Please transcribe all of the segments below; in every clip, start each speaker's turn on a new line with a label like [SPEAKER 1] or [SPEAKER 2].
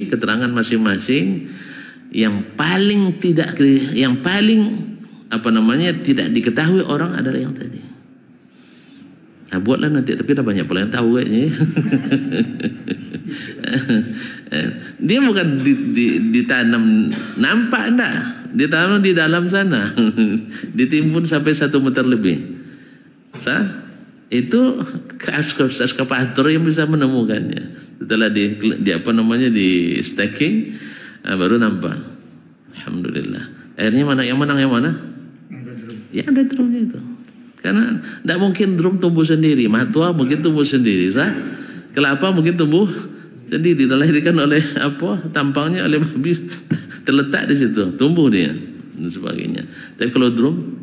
[SPEAKER 1] keterangan masing-masing yang paling tidak tidak diketahui orang adalah yang tadi. Nah, buatlah nanti, tapi dah banyak pula yang tahu kayaknya. Dia bukan ditanam nampak enggak, ditanam di dalam sana. Ditimbun sampai 1 meter lebih. Itu ekskavator yang bisa menemukannya. Setelah di stacking, baru nampak. Alhamdulillah. Akhirnya mana yang menang, yang mana? Ya ada drumnya itu. Karena tidak mungkin drum tumbuh sendiri. Matua mungkin tumbuh sendiri. Kelapa mungkin tumbuh sendiri. Dilahirkan oleh tampangnya oleh babi, terletak di situ, tumbuh dia dan sebagainya. Tapi kalau drum,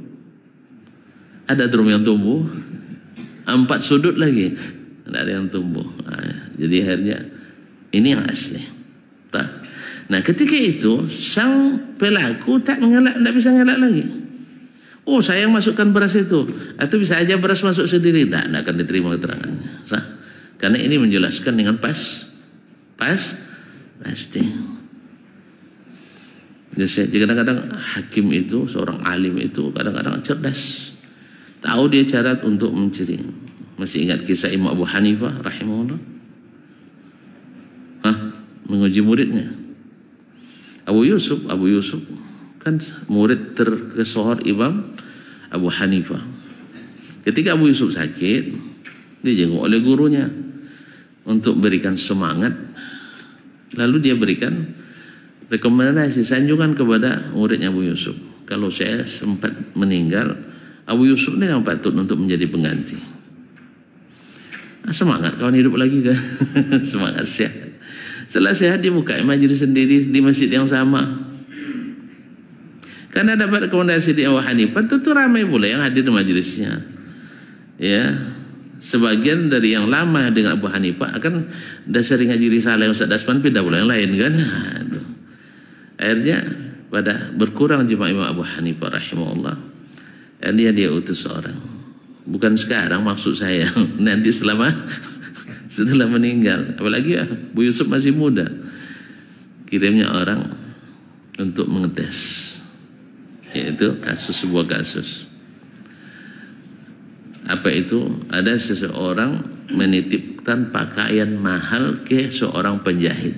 [SPEAKER 1] ada drum yang tumbuh 4 sudut lagi, tidak ada yang tumbuh. Jadi akhirnya ini yang asli. Nah, ketika itu sang pelaku tak bisa ngelak lagi. Oh, saya yang masukkan beras itu, atau bisa aja beras masuk sendiri. Tidak akan diterima keterangannya. Karena ini menjelaskan dengan pasti. Jadi kadang-kadang hakim itu, seorang alim itu kadang-kadang cerdas. Tahu dia cara untuk mencuri. Masih ingat kisah Imam Abu Hanifah rahimahullah? Menguji muridnya. Abu Yusuf kan murid terkesohor Imam Abu Hanifah. Ketika Abu Yusuf sakit, dijenguk oleh gurunya untuk berikan semangat. Lalu dia berikan rekomendasi, sanjungan kepada muridnya Abu Yusuf. Kalau saya sempat meninggal, Abu Yusuf ini yang patut untuk menjadi pengganti. Semangat kawan hidup lagi kan. Semangat sehat. Setelah sehat dia buka majelis sendiri di masjid yang sama. Karena dapat rekomendasi di Abu Hanifah, tentu ramai pula yang hadir di majelisnya. Ya, sebagian dari yang lama dengan Abu Hanifah akan dah sering ngaji risalah yang Ustaz Dasman, pindah pula yang lain kan. Akhirnya pada berkurang jemaah Imam Abu Hanifah rahimahullah. Akhirnya dia utus seorang. Bukan sekarang maksud saya, nanti setelah meninggal. Apalagi Abu Yusuf masih muda. Kirimnya orang untuk mengetes. Yaitu sebuah kasus. Apa itu? Ada seseorang menitipkan pakaian mahal ke seorang penjahit.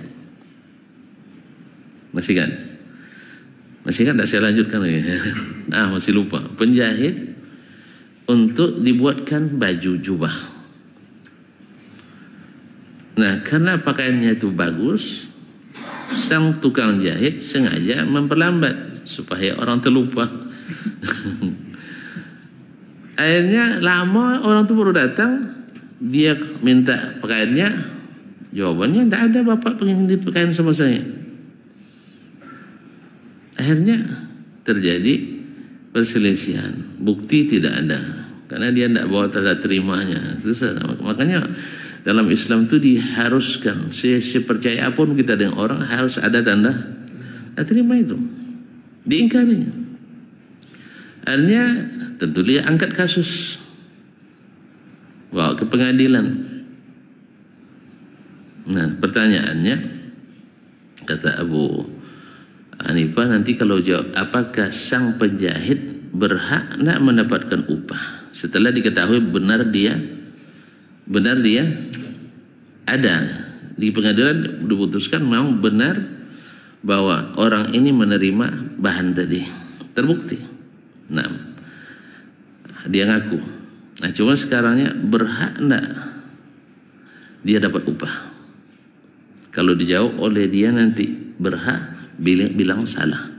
[SPEAKER 1] Masih kan? Tak saya lanjutkan lagi. Masih lupa. Penjahit untuk dibuatkan baju jubah. Nah, karena pakaiannya itu bagus, sang tukang jahit sengaja memperlambat supaya orang terlupa. Akhirnya lama orang itu baru datang, dia minta pakaiannya, jawabannya tidak ada, bapak pengen pakaian sama saya. Akhirnya terjadi perselisihan, bukti tidak ada karena dia tidak bawa tanda terimanya. Makanya dalam Islam itu diharuskan, sepercaya apapun kita dengan orang harus ada tanda terima itu. Diingkarinya. Akhirnya tentu dia angkat kasus, bawa ke pengadilan. Nah, pertanyaannya, kata Abu Hanifah, nanti kalau jawab, apakah sang penjahit berhak nak mendapatkan upah setelah diketahui benar dia ada di pengadilan, diputuskan memang benar bahwa orang ini menerima bahan tadi, terbukti. Nah, dia ngaku. Nah, cuma sekarangnya berhak enggak dia dapat upah? Kalau dijawab oleh dia nanti berhak, bilang salah.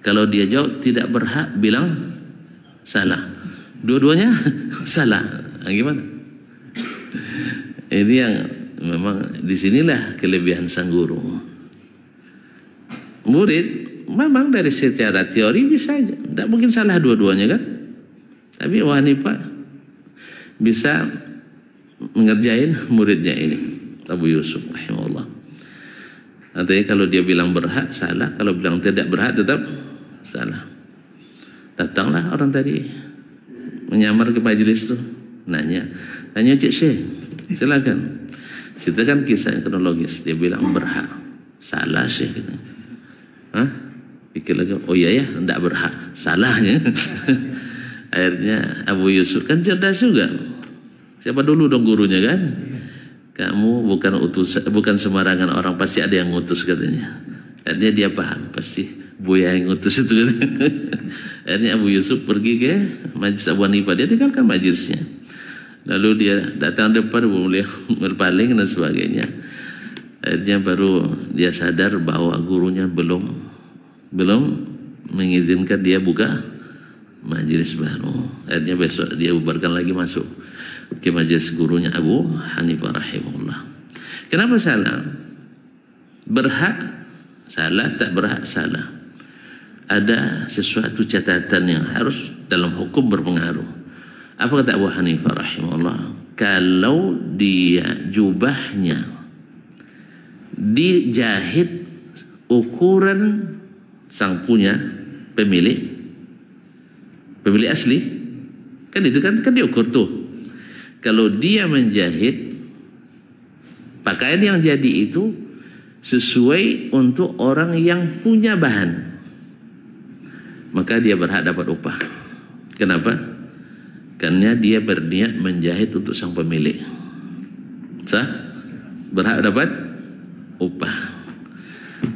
[SPEAKER 1] Kalau dia jawab tidak berhak, bilang salah. Dua-duanya salah. Gimana? Ini yang memang disinilah kelebihan sang guru. Murid memang dari secara teori bisa aja, tidak mungkin salah dua-duanya kan. Tapi Abu Hanifah bisa mengerjain muridnya ini, Abu Yusuf rahimahullah. Artinya kalau dia bilang berhak salah, kalau bilang tidak berhak tetap salah. Datanglah orang tadi menyamar ke majelis itu, nanya Cik Syekh, silakan. Kita kan kisah kronologis. Dia bilang berhak. Salah sih kita. Hah? Pikir lagi, oh iya ya, tidak berhak. Salahnya. Akhirnya Abu Yusuf kan cerdas juga. Siapa dulu dong gurunya kan? Kamu bukan sembarangan orang, pasti ada yang ngutus katanya. Akhirnya dia paham, pasti Buya yang ngutus itu katanya. Akhirnya Abu Yusuf pergi ke majlis Abu Hanifah, dia tinggalkan majlisnya. Lalu dia datang depan beliau berpaling dan sebagainya. Akhirnya baru dia sadar bahwa gurunya belum mengizinkan dia buka majlis baru. Akhirnya besok dia bubarkan lagi masuk ke majlis gurunya Abu Hanifah rahimahullah. Kenapa salah? Berhak salah, tak berhak salah. Ada sesuatu catatan yang harus dalam hukum berpengaruh. Apa kata Abu Hanifah rahimahullah? Kalau dia jubahnya dijahit ukuran sang punya pemilik asli, kan itu kan diukur tuh. Kalau dia menjahit pakaian yang jadi itu sesuai untuk orang yang punya bahan, maka dia berhak dapat upah. Kenapa? Karena dia berniat menjahit untuk sang pemilik. Sah? Berhak dapat upah.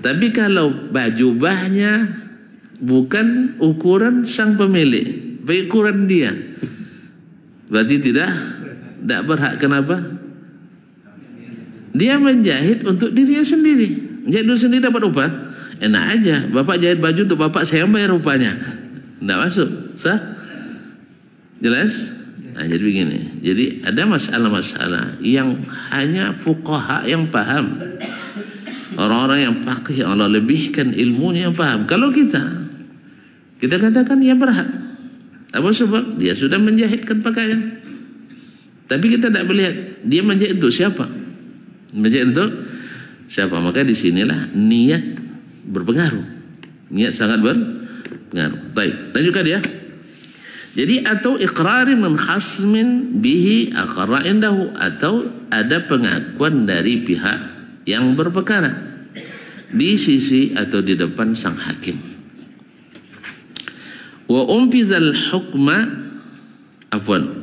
[SPEAKER 1] Tapi kalau baju bahnya bukan ukuran sang pemilik, ukuran dia, berarti tidak berhak. Kenapa? Dia menjahit untuk dirinya sendiri. Menjahit dulu sendiri dapat upah. Enak aja, bapak jahit baju untuk bapak, saya bayar upahnya. Tidak masuk, sah? Jelas? Nah, jadi begini. Jadi ada masalah-masalah yang hanya fuqaha yang paham. Orang-orang yang faqih, Allah lebihkan ilmunya yang paham. Kalau kita katakan ya berhak. Apa sebab? Dia sudah menjahitkan pakaian. Tapi kita tidak melihat dia menjahit untuk siapa. Menjahit untuk siapa. Maka disinilah niat berpengaruh. Niat sangat berpengaruh. Baik, lanjutkan dia. Jadi atau iqrarin min khasmin bihi aqra indahu, atau ada pengakuan dari pihak yang berperkara di sisi atau di depan sang hakim. Wa umpizal hukma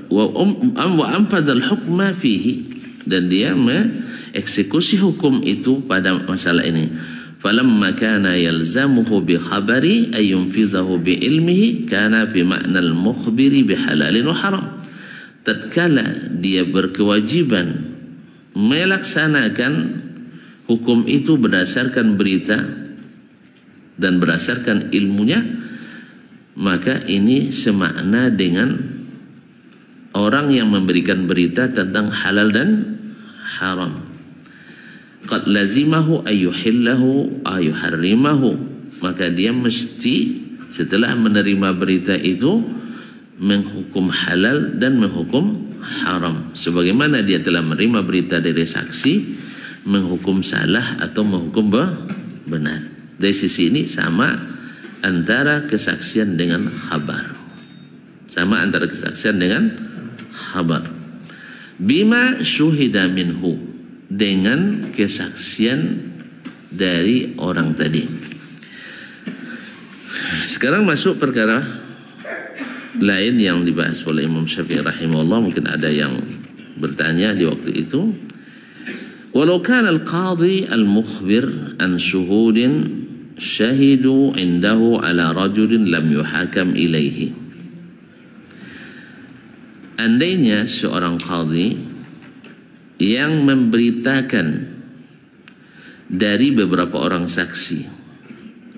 [SPEAKER 1] wa anfazal hukma fihi, dan dia mengeksekusi hukum itu pada masalah ini. Falamma kana yalzamuhu bi khabari ay yunfizahu bi ilmihi kana bi ma'na al mukhbiri bi halalin wa haram. Tatkala dia berkewajiban melaksanakan hukum itu berdasarkan berita dan berdasarkan ilmunya, maka ini semakna dengan orang yang memberikan berita tentang halal dan haram. Qad lazimahu ayyuhillahu ayyuharrimahu, maka dia mesti setelah menerima berita itu menghukum halal dan menghukum haram, sebagaimana dia telah menerima berita dari saksi menghukum salah atau menghukum benar. Dari sisi ini sama antara kesaksian dengan khabar. Sama antara kesaksian dengan khabar. Bima syuhida minhu, dengan kesaksian dari orang tadi. Sekarang masuk perkara lain yang dibahas oleh Imam Syafi'i rahimahullah. Mungkin ada yang bertanya di waktu itu. Walau kana al-qadhi al-mukhbir an syuhudin syahidu indahu ala rajulin lam yuhakam ilaihi. Andainya seorang qadhi yang memberitakan dari beberapa orang saksi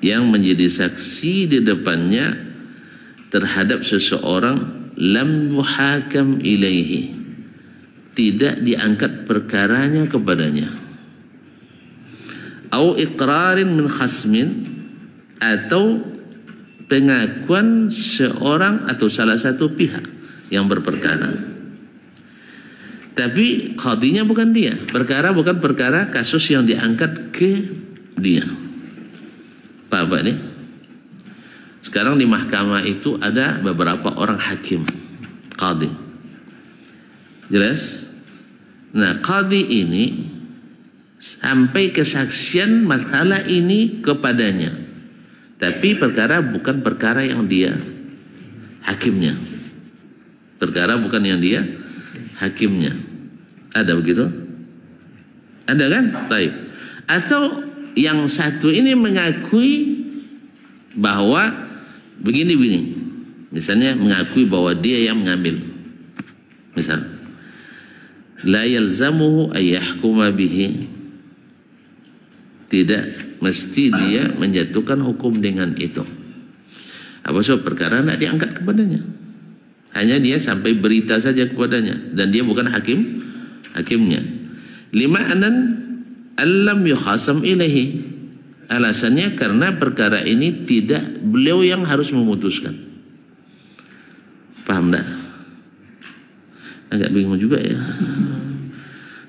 [SPEAKER 1] yang menjadi saksi di depannya terhadap seseorang, lam yuhakam ilaihi, tidak diangkat perkaranya kepadanya, au iqrarin min khasmin, atau pengakuan seorang atau salah satu pihak yang berperkara, tapi qadhinya bukan dia, perkara bukan perkara kasus yang diangkat ke dia. Pak nih, sekarang di mahkamah itu ada beberapa orang hakim, qadhi, jelas. Nah, qadhi ini sampai kesaksian masalah ini kepadanya, tapi perkara bukan perkara yang dia hakimnya. Perkara bukan yang dia hakimnya. Ada begitu? Ada kan? Baik. Atau yang satu ini mengakui bahwa begini-begini. Misalnya mengakui bahwa dia yang mengambil. Misal, la yalzamuhu ayyahkuma bihi. Tidak mesti dia menjatuhkan hukum dengan itu. Apa sebab? Perkara tidak diangkat kepadanya. Hanya dia sampai berita saja kepadanya, dan dia bukan hakimnya. Lima anan alam yukhasam ilaihi. Alasannya karena perkara ini tidak beliau yang harus memutuskan. Paham tak? Agak bingung juga ya.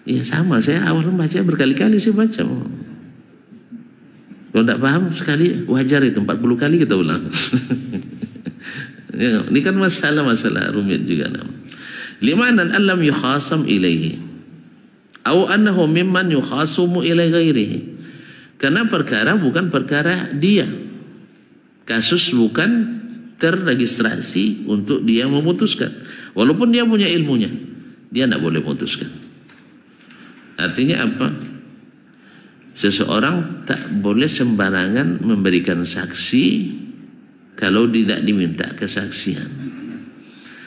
[SPEAKER 1] Iya sama, saya awal membaca berkali-kali saya baca. Kalau tidak paham sekali wajar itu, 40 kali kita ulang. Ya, ini kan masalah rumit juga. Limanan alam yukhasam ilaihi. Au annahu mimman yukhasumu ilai ghairihi. Karena perkara bukan perkara dia. Kasus bukan terregistrasi untuk dia memutuskan. Walaupun dia punya ilmunya, dia tidak boleh memutuskan. Artinya apa? Seseorang tak boleh sembarangan memberikan saksi kalau tidak diminta kesaksian.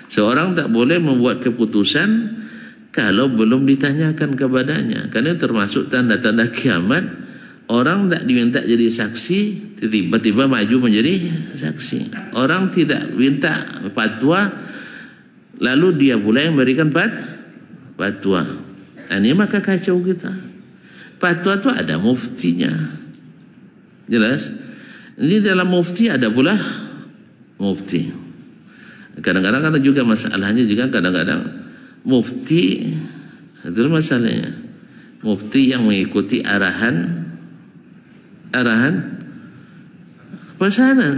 [SPEAKER 1] Seorang tak boleh membuat keputusan kalau belum ditanyakan kepadanya. Karena termasuk tanda-tanda kiamat, orang tak diminta jadi saksi, tiba-tiba maju menjadi saksi. Orang tidak minta fatwa, lalu dia pula yang memberikan fatwa. Ini maka kacau kita. Fatwa itu ada muftinya. Jelas? Ini dalam mufti ada pula mufti. Kadang-kadang ada juga masalahnya juga, kadang-kadang mufti itu masalahnya. Mufti yang mengikuti arahan pesanan,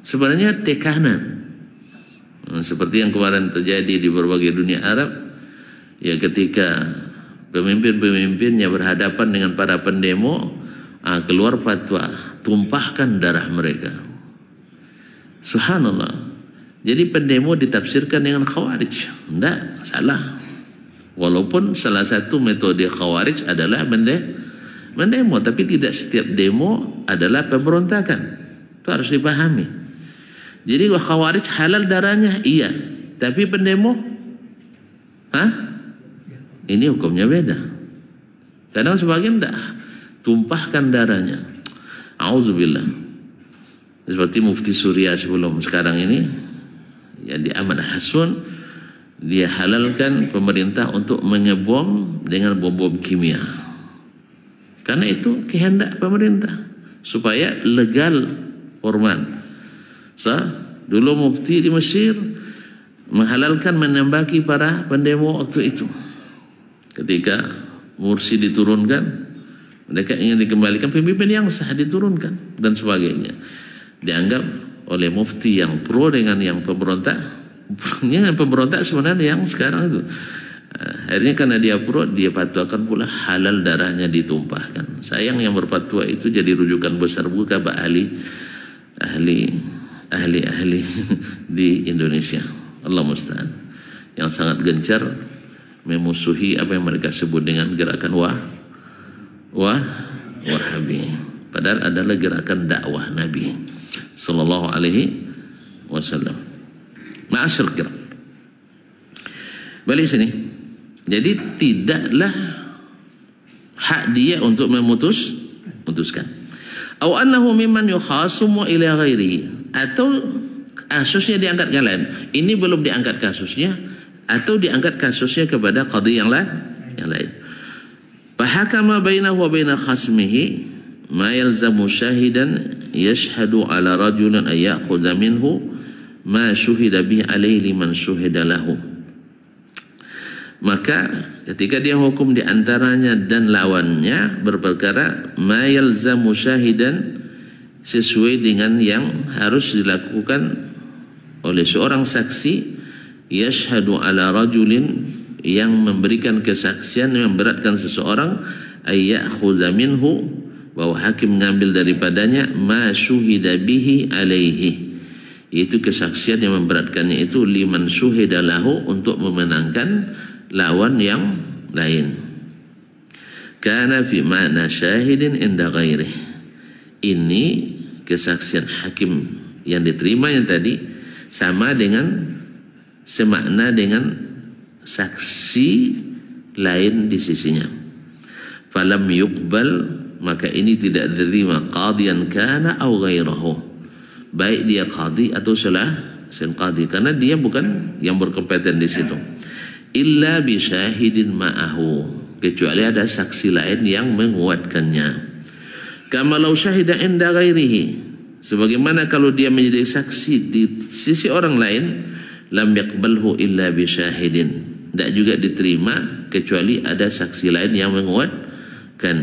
[SPEAKER 1] sebenarnya tekanan. Seperti yang kemarin terjadi di berbagai dunia Arab, ya ketika pemimpin-pemimpinnya berhadapan dengan para pendemo, keluar fatwa, tumpahkan darah mereka. Subhanallah. Jadi pendemo ditafsirkan dengan khawarij. Tidak, salah. Walaupun salah satu metode khawarij adalah mendemo, tapi tidak setiap demo adalah pemberontakan. Itu harus dipahami. Jadi khawarij halal darahnya, iya. Tapi pendemo, ini hukumnya beda. Kadang sebagian tidak, tumpahkan darahnya. Auzubillah. Seperti mufti Suriah sebelum sekarang ini, yang di Ahmad Hasun, dia halalkan pemerintah untuk mengebom dengan bom-bom kimia. Karena itu kehendak pemerintah supaya legal orman. Dulu mufti di Mesir menghalalkan menembaki para pendemo waktu itu. Ketika Mursi diturunkan, mereka ingin dikembalikan pemimpin yang sah, diturunkan dan sebagainya. Dianggap oleh mufti yang pro dengan yang pemberontak. Yang pemberontak sebenarnya yang sekarang itu. Akhirnya karena dia pro, dia fatwakan pula halal darahnya ditumpahkan. Sayang yang berfatwa itu jadi rujukan besar buka ahli di Indonesia. Allah musta'an. Yang sangat gencar memusuhi apa yang mereka sebut dengan gerakan Wahabi. Padahal adalah gerakan dakwah Nabi sallallahu alaihi wasallam. Ma'asyar kiram. Balik sini. Jadi tidaklah hak dia untuk memutuskan. Aw annahu mimman yukhasumu ila ghairihi, atau kasusnya diangkat ke lain. Ini belum diangkat kasusnya, atau diangkat kasusnya kepada qadhi yang lain. Fahakama bainahu wa baina khasmihi ma yalzamu syahidan yashhadu ala rajulin ay ya'khudha minhu ma syuhida bihi alaihi liman syuhida lahu. Maka ketika dia hukum di antaranya dan lawannya berperkara ma yalzamu syahidan, sesuai dengan yang harus dilakukan oleh seorang saksi, yashhadu ala rajulin, yang memberikan kesaksian yang memberatkan seseorang, ayyakhudha minhu, bahwa hakim mengambil daripadanya, ma syuhida bihi alaihi, itu kesaksian yang memberatkannya itu, liman syuhida lahu, untuk memenangkan lawan yang lain. Kana fi ma'na syahidin inda ghairih, ini kesaksian hakim yang diterima yang tadi sama dengan, semakna dengan saksi lain di sisinya. Falam yuqbal, maka ini tidak diterima, qadiyan kana aw ghairahu, baik dia qadi atau selain qadi, karena dia bukan yang berkompeten di situ. Illa bi syahidin ma'ahu, kecuali ada saksi lain yang menguatkannya. Kama law syahida inda ghairihi, sebagaimana kalau dia menjadi saksi di sisi orang lain, lam yaqbalhu illa bi syahidin, tidak juga diterima kecuali ada saksi lain yang menguatkan.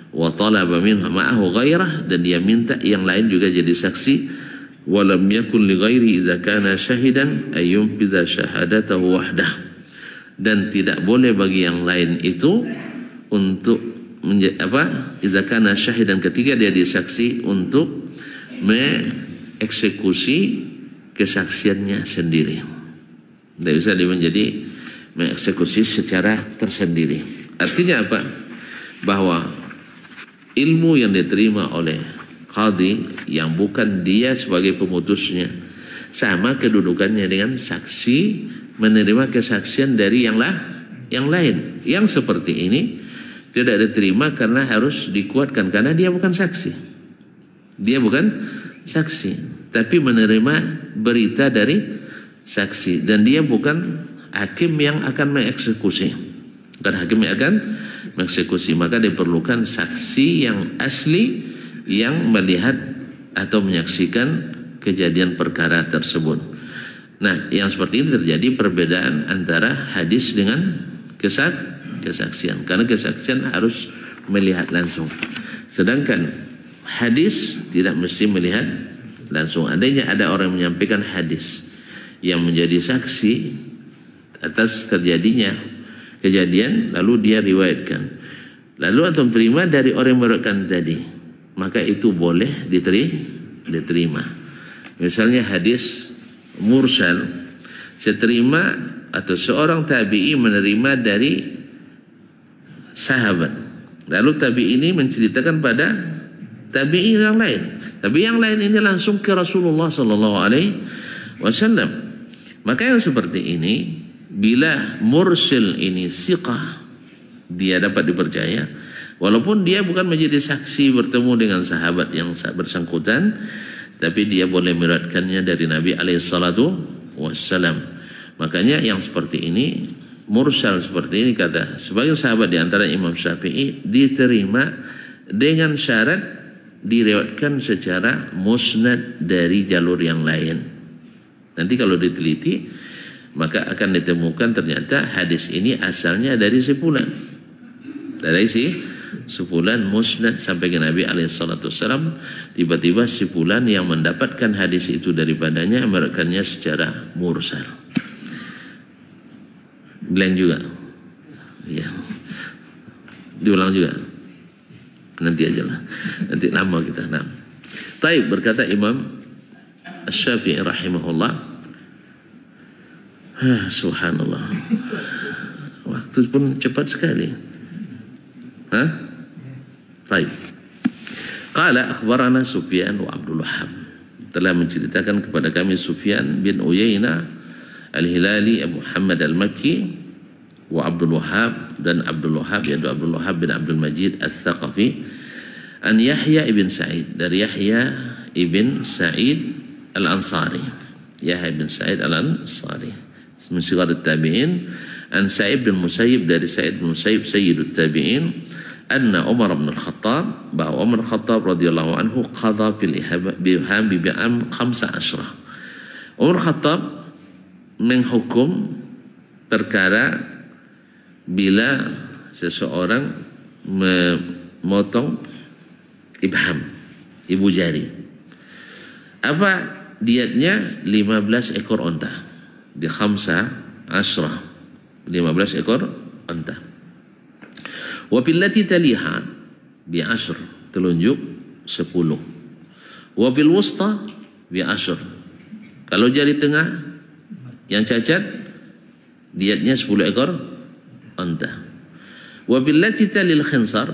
[SPEAKER 1] Wa talaba minhu ma'ahu ghairah, dan dia minta yang lain juga jadi saksi. Wa lam yakun li ghairi idza kana syahidan ay yunfidha syahadatahu wahdah, dan tidak boleh bagi yang lain itu untuk idza kana syahidan, ketika dia disaksi, untuk mengeksekusi kesaksiannya sendiri. Tidak bisa dia menjadi mengeksekusi secara tersendiri. Artinya apa? Bahwa ilmu yang diterima oleh qadi yang bukan dia sebagai pemutusnya, sama kedudukannya dengan saksi menerima kesaksian dari yang lain. Yang seperti ini tidak diterima karena harus dikuatkan, karena dia bukan saksi. Dia bukan saksi, tapi menerima berita dari saksi, dan dia bukan hakim yang akan mengeksekusi. Bukan hakim yang akan mengeksekusi, maka diperlukan saksi yang asli yang melihat atau menyaksikan kejadian perkara tersebut. Nah, yang seperti ini terjadi perbedaan antara hadis dengan kesaksian, karena kesaksian harus melihat langsung, sedangkan hadis tidak mesti melihat langsung. Adanya ada orang yang menyampaikan hadis yang menjadi saksi atas terjadinya kejadian, lalu dia riwayatkan, lalu atau terima dari orang yang meriwayatkan tadi, maka itu boleh diterima. Misalnya hadis mursal, seterima atau seorang tabi'i menerima dari sahabat, lalu tabi'i ini menceritakan pada tabi'i yang lain, tapi yang lain ini langsung ke Rasulullah sallallahu alaihi wasallam. Maka yang seperti ini, bila mursil ini siqah, dia dapat dipercaya, walaupun dia bukan menjadi saksi bertemu dengan sahabat yang bersangkutan, tapi dia boleh meriwayatkannya dari Nabi alaihi salatu wassalam. Makanya yang seperti ini, mursal seperti ini, kata sebagian sahabat di antara Imam Syafi'i, diterima dengan syarat diriwayatkan secara musnad dari jalur yang lain. Nanti kalau diteliti, maka akan ditemukan ternyata hadis ini asalnya dari sepulan, dari sepulan musnad sampai ke Nabi alaihissalam. Tiba-tiba sepulan yang mendapatkan hadis itu daripadanya meriwayatkannya secara mursal. Blank juga, ya, diulang juga, nanti aja lah, nanti lama kita. Nah, taib, berkata Imam Syafi'i rahimahullah, subhanallah, waktu pun cepat sekali. Taib. Qala akhbarana Sufyan wa Abdul Wahhab, telah menceritakan kepada kami Sufyan bin Uyainah Al-Hilali Abu Muhammad Al-Makki, wa Abdul Wahhab, dan Abdul Wahhab yaitu Abdul Wahhab bin Abdul Majid Al-Thaqafi, an Yahya ibn Sa'id, dari Yahya ibn Sa'id Al-Ansari, Yahya ibn Sa'id Al-Ansari min sigar at-tabi'in, an Sa'id bin Musayyib, dari Sa'id bin Musayyib sayyidut tabi'in, anna Umar bin Al-Khattab, bahwa Umar Al-Khattab radhiyallahu anhu qadha bil iham bi bi'am 15. Umar Khattab menghukum perkara bila seseorang memotong ibham, ibu jari. Apa dietnya? 15 ekor onta. Di 15, 15 ekor unta. Wa billati taliha bi ashr, telunjuk 10. Wa bil wusta bi ashr. Kalau jari tengah yang cacat dietnya 10 ekor unta. Wa billati talil khinsar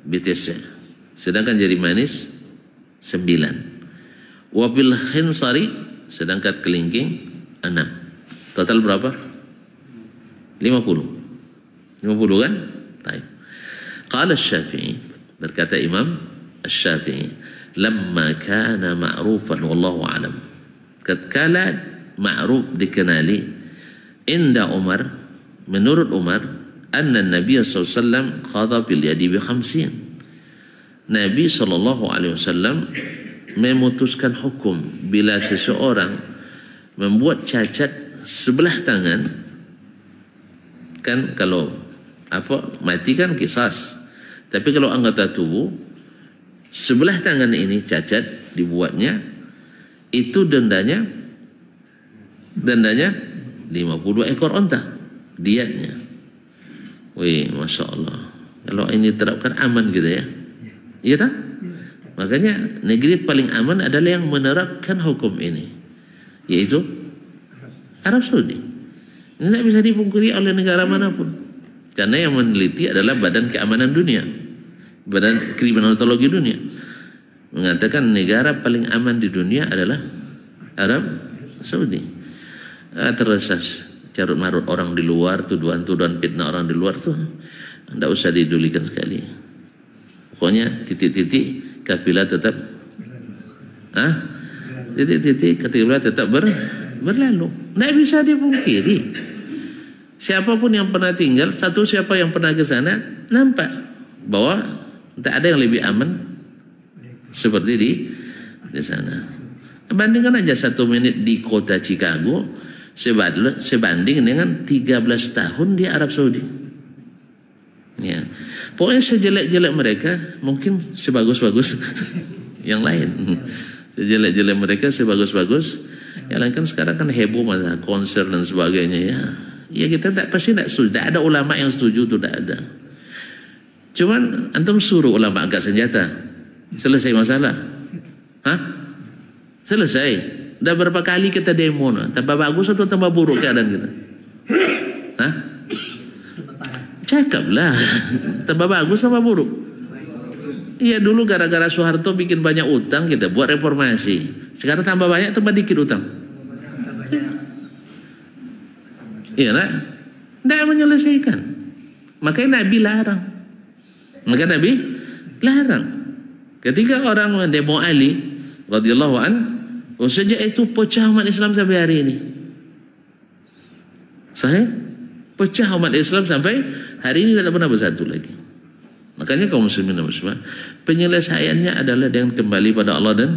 [SPEAKER 1] bi 9. Sedangkan jari manis 9. Wa bil khinsari, sedangkan kelingking 6. Total berapa? 50. 50 kan? Baik. Qala Asy-Syafi'i, berkata Imam Asy-Syafi'i, lamma kana ma'rufan wallahu a'lam. Tatkala ma'ruf dikenali inda Umar, menurut Umar, anna Nabi sallallahu alaihi wasallam qadha bil yadi bi 50. Nabi sallallahu alaihi wasallam memutuskan hukum bila seseorang membuat cacat sebelah tangan, kan kalau mati kan kisas, tapi kalau anggota tubuh sebelah tangan ini cacat dibuatnya, itu dendanya 50 ekor unta dietnya. Wih, Masya Allah, kalau ini terapkan aman gitu ya. Iya tak? Makanya negeri paling aman adalah yang menerapkan hukum ini, yaitu Arab Saudi. Ini tidak bisa dipungkiri oleh negara manapun, karena yang meneliti adalah Badan Keamanan Dunia, Badan Kriminologi Dunia, mengatakan negara paling aman di dunia adalah Arab Saudi. Terus carut marut orang di luar, tuduhan-tuduhan fitnah orang di luar tuh tidak usah didulikan sekali. Pokoknya titik-titik kafilah tetap titik-titik kafilah tetap berlalu. Tidak bisa dipungkiri. Siapapun yang pernah tinggal, siapa yang pernah ke sana, nampak bahwa tak ada yang lebih aman seperti di sana. Bandingkan aja 1 menit di kota Chicago sebanding dengan 13 tahun di Arab Saudi. Ya, pokoknya sejelek-jelek mereka mungkin sebagus-bagus yang lain. Sejelek-jelek mereka sebagus-bagus yang lain. Kan sekarang kan heboh masalah konser dan sebagainya ya. Ya kita pasti tidak setuju. Tak ada ulama yang setuju, itu tak ada. Cuman antum suruh ulama angkat senjata, selesai masalah. Selesai. Dah berapa kali kita demo, tambah bagus atau tambah buruk keadaan kita? Cakaplah, tambah bagus tambah buruk. Iya, dulu gara-gara Soeharto bikin banyak utang, kita buat reformasi. Sekarang tambah banyak, tambah dikit utang. Iya nak? Tidak menyelesaikan. Makanya Nabi larang. Ketika orang mendemo Ali radhiyallahu an, sejak itu pecah umat Islam sampai hari ini. Pecah umat Islam sampai hari ini, tidak pernah bersatu lagi. Makanya kaum muslimin dan muslimat, penyelesaiannya adalah dengan kembali pada Allah dan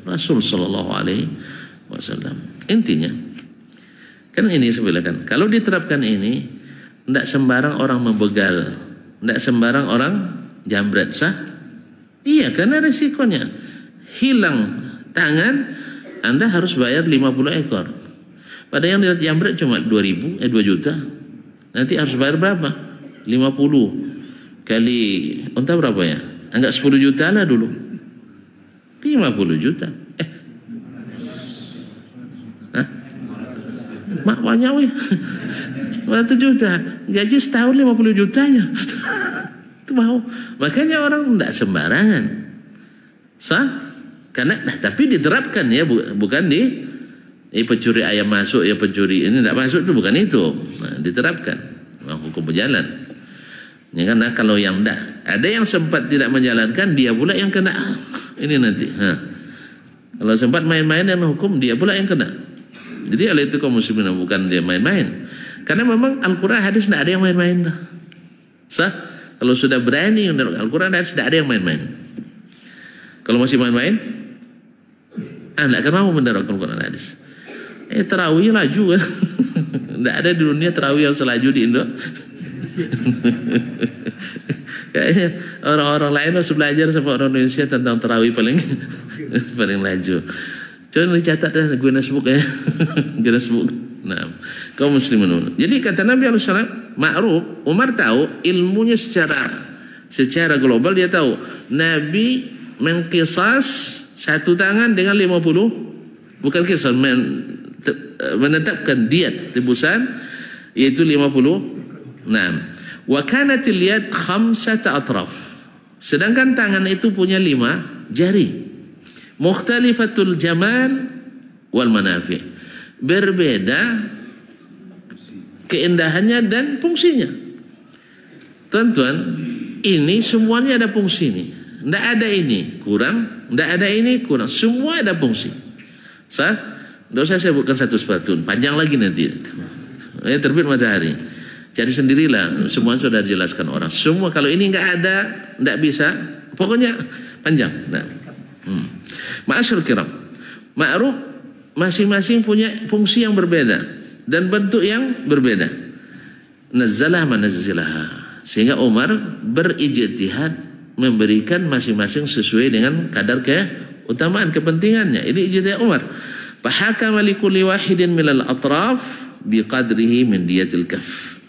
[SPEAKER 1] Rasul sallallahu alaihi wasallam. Intinya kan ini sebenarnya, kalau diterapkan ini, tidak sembarang orang membegal, tidak sembarang orang jambret, sah? Iya, karena resikonya hilang tangan, Anda harus bayar 50 ekor. Pada yang jambret cuma 2 juta. Nanti harus bayar berapa? 50 kali unta berapa ya? Anggap 10 juta lah dulu. 50 juta. Mak banyak weh. 1 juta. Gaji setahun 50 jutanya. Itu mau. Makanya orang tidak sembarangan. Sah? Karena tapi diterapkan ya, bukan pencuri ayam masuk, ya pencuri ini tidak masuk, itu bukan itu. Diterapkan hukum berjalan. Ya, karena kalau yang tidak, ada yang sempat tidak menjalankan, dia pula yang kena. Ini nanti. Kalau sempat main-main dengan hukum, dia pula yang kena. Jadi oleh itu kaum muslimin, bukan dia main-main. Karena memang Al-Quran hadis tidak ada yang main-main. Sah? Kalau sudah berani Al-Quran hadis tidak ada yang main-main. Kalau masih main-main, tidak akan mau menerapkan Al-Quran hadis. Tarawih laju kan. Tidak ada di dunia tarawih yang selaju di Indo. Kayaknya orang-orang lain harus belajar sama orang Indonesia tentang tarawih paling laju. Coba dicatat dah Guinness Book ya. Guinness Book. Nah, kaum muslimin. Jadi kata Nabi SAW, ma'ruf, Umar tahu ilmunya secara global, dia tahu Nabi mengqisas satu tangan dengan 50, bukan qisas, menetapkan diat tebusan yaitu 50. Nah, wa kanatil yad 5 atraf. Sedangkan tangan itu punya 5 jari. Mukhtalifatul jamal wal manafi'. Berbeda keindahannya dan fungsinya. Tuan-tuan, ini semuanya ada fungsi nih. Tidak ada ini kurang, tidak ada ini kurang. Semua ada fungsi. Tidak usah saya sebutkan satu persatu, panjang lagi nanti. Terbit matahari, cari sendirilah. Semua sudah dijelaskan orang. Semua kalau ini nggak ada, tidak bisa. Pokoknya panjang. Nah. Ma'asyur kiram, ma'ruf masing-masing punya fungsi yang berbeda dan bentuk yang berbeda. Nazzalah manazzilaha. Sehingga Umar berijtihad memberikan masing-masing sesuai dengan kadar keutamaan kepentingannya. Ini ijtihad Umar. Fahakama likulli wahidin minal atraf biqadrihi min diyatil kaf.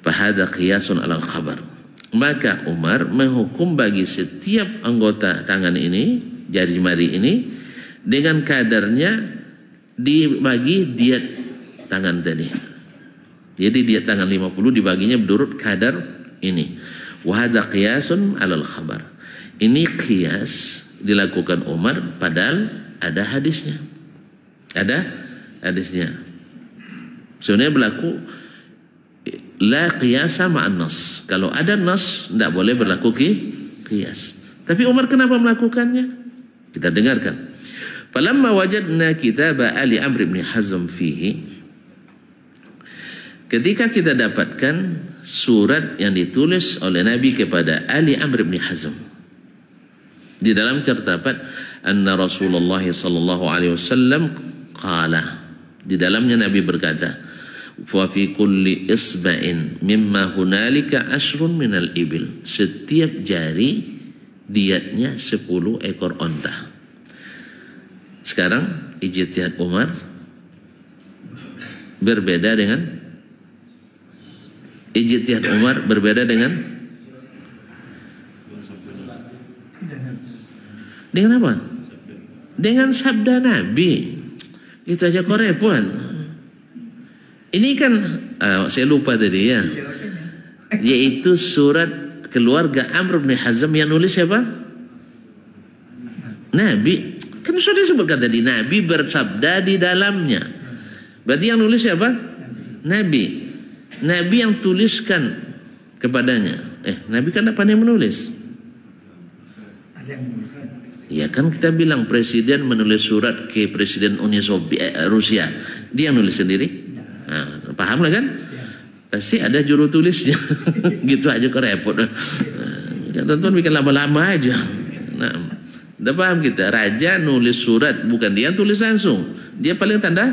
[SPEAKER 1] Fahada qiyasun alal khabar. Maka Umar menghukum bagi setiap anggota tangan ini, jari jemari ini, dengan kadarnya dibagi diat tangan tadi. Jadi diat tangan 50 dibaginya menurut kadar ini. Wa hadza qiyasun 'alal khabar. Ini qiyas dilakukan Umar padahal ada hadisnya. Ada hadisnya. Sebenarnya berlaku la qiyasa ma'an nas. Kalau ada nas tidak boleh berlaku qiyas. Tapi Umar kenapa melakukannya? Kita dengarkan. Falamma wajadna kitab Ali Amr bin Hazm fihi, ketika kita dapatkan surat yang ditulis oleh Nabi kepada Ali Amr bin Hazm, di dalam terdapat anna Rasulullah sallallahu alaihi wasallam qala, di dalamnya Nabi berkata, fa fi kulli isba'in mimma hunalika ashrun minal ibil, setiap jari diatnya 10 ekor onta. Sekarang ijtihad Umar berbeda dengan dengan apa? Dengan sabda Nabi. Itu aja kok repot. Ini kan saya lupa tadi ya. Yaitu surat keluarga Amr bin Hazm yang nulis siapa? Nabi. Kan sudah disebutkan tadi Nabi bersabda di dalamnya. Berarti yang nulis siapa? Nabi. Nabi yang tuliskan kepadanya. Nabi kan tak pandai menulis. Ya kan kita bilang presiden menulis surat ke presiden Uni Soviet Rusia. Dia nulis sendiri. Nah, paham lah kan? Pasti ada juru tulisnya. Gitu aja kok repot. Tonton bikin lama-lama aja. Nah, udah paham kita. Raja nulis surat, bukan dia tulis langsung. Dia paling tanda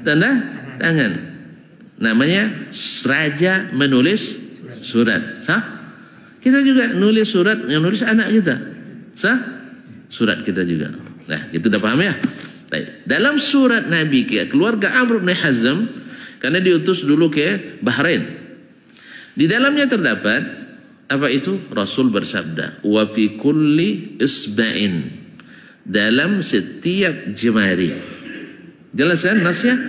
[SPEAKER 1] tangan. Namanya raja menulis surat. Sah? Kita juga nulis surat, yang nulis anak kita. Sah? Surat kita juga. Nah, itu udah paham ya? Baik. Dalam surat Nabi ke keluarga Amr bin Hazm, karena diutus dulu ke Bahrain. Di dalamnya terdapat apa itu? Rasul bersabda, wa fi kulli isba'in, dalam setiap jemari. Jelas kan nasnya?